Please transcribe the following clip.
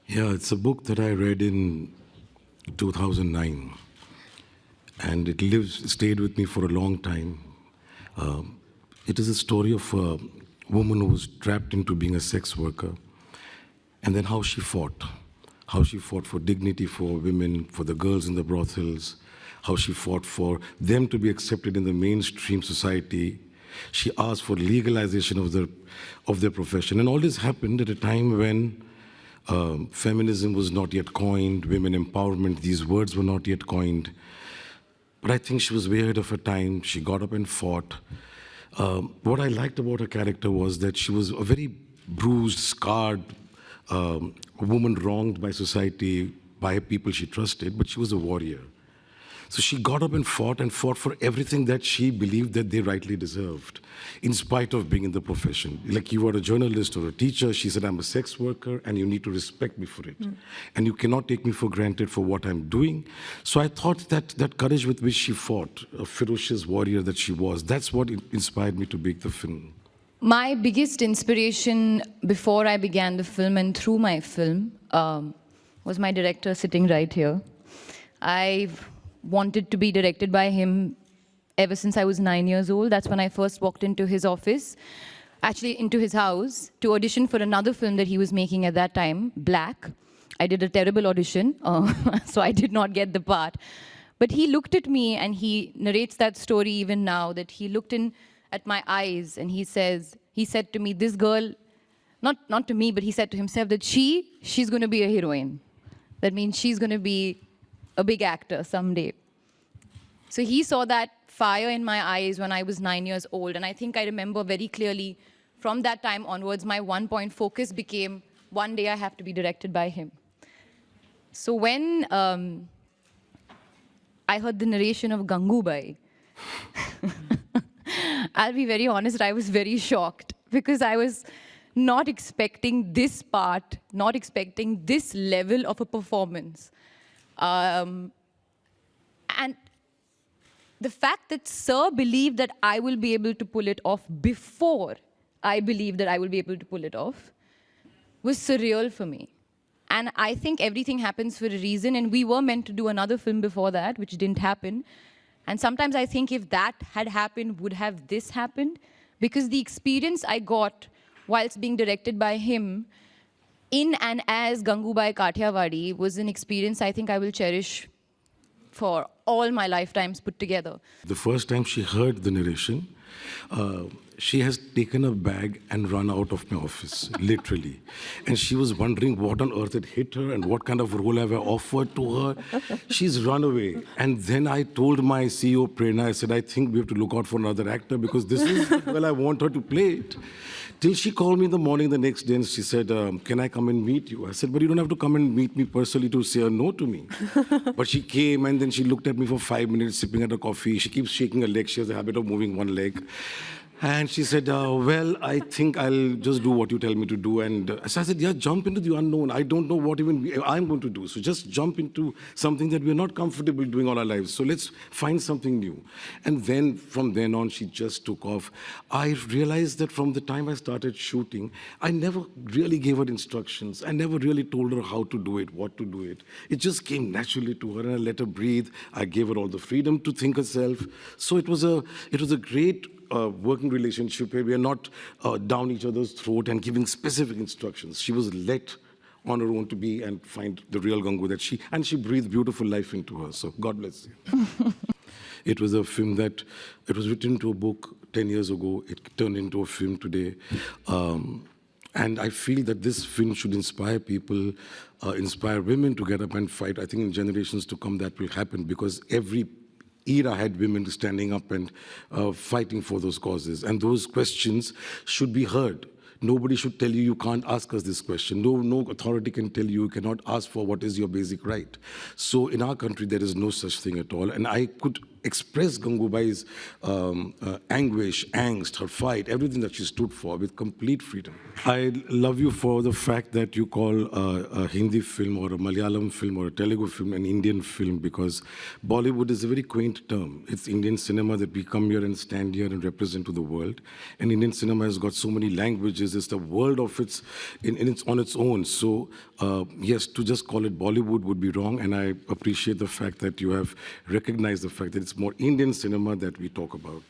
Yeah, it's a book that I read in 2009, and stayed with me for a long time. It is a story of a woman who was trapped into being a sex worker, and then how she fought. How she fought for dignity for women, for the girls in the brothels, how she fought for them to be accepted in the mainstream society. She asked for legalization of their profession. And all this happened at a time when feminism was not yet coined, women empowerment, these words were not yet coined. But I think she was way ahead of her time. She got up and fought. What I liked about her character was that she was a very bruised, scarred woman, wronged by society, by people she trusted, but she was a warrior. So she got up and fought for everything that she believed that they rightly deserved, in spite of being in the profession. Like, you are a journalist or a teacher, she said, I'm a sex worker and you need to respect me for it. And you cannot take me for granted for what I'm doing. So I thought that courage with which she fought, a ferocious warrior that she was, that's what inspired me to make the film. My biggest inspiration before I began the film and through my film was my director sitting right here. I wanted to be directed by him ever since I was 9 years old. That's when I first walked into his office, actually into his house, to audition for another film that he was making at that time, Black. I did a terrible audition, so I did not get the part. But he looked at me, and he narrates that story even now, that he looked in at my eyes and he said to me, this girl, not to me, but he said to himself that she's going to be a heroine. That means she's going to be a big actor someday. So he saw that fire in my eyes when I was 9 years old. And I think I remember very clearly from that time onwards, my one-point focus became, one day I have to be directed by him. So when I heard the narration of Gangubai, I'll be very honest, I was very shocked, because I was not expecting this part, not expecting this level of a performance. And the fact that Sir believed that I will be able to pull it off before I believed that I will be able to pull it off was surreal for me. And I think everything happens for a reason, and we were meant to do another film before that, which didn't happen. And sometimes I think if that had happened, would have this happened? Because the experience I got whilst being directed by him in and as Gangubai Kathiawadi was an experience I think I will cherish for all my lifetimes put together. The first time she heard the narration, she has taken a bag and run out of my office, literally. And she was wondering what on earth had hit her and what kind of role have I offered to her. She's run away. And then I told my CEO, Prerna, I said, I think we have to look out for another actor because this is, well, I want her to play it. Till she called me in the morning the next day and she said, can I come and meet you? I said, but you don't have to come and meet me personally to say a no to me. But she came and then she looked at me for 5 minutes, sipping at a coffee. She keeps shaking her leg. She has a habit of moving one leg. And she said, well, I think I'll just do what you tell me to do. And so I said, yeah, jump into the unknown. I don't know what even I'm going to do. So just jump into something that we're not comfortable doing all our lives. So let's find something new. And then from then on, she just took off. I realized that from the time I started shooting, I never really gave her instructions. I never really told her how to do it, what to do it. It just came naturally to her, and I let her breathe. I gave her all the freedom to think herself. So it was a great working relationship where we are not down each other's throat and giving specific instructions. She was let on her own to be and find the real Gangu that she breathed beautiful life into her. So God bless you. It was a film that, it was written into a book 10 years ago. It turned into a film today. And I feel that this film should inspire people, inspire women to get up and fight. I think in generations to come that will happen, because every era had women standing up and fighting for those causes. And those questions should be heard. Nobody should tell you, you can't ask us this question. No authority can tell you, you cannot ask for what is your basic right. So in our country, there is no such thing at all. And I could expressed Gangubai's anguish, angst, her fight, everything that she stood for with complete freedom. I love you for the fact that you call a Hindi film or a Malayalam film or a Telugu film an Indian film, because Bollywood is a very quaint term. It's Indian cinema that we come here and stand here and represent to the world. And Indian cinema has got so many languages. It's the world of its, on its own. So yes, to just call it Bollywood would be wrong. And I appreciate the fact that you have recognized the fact that it's more Indian cinema that we talk about.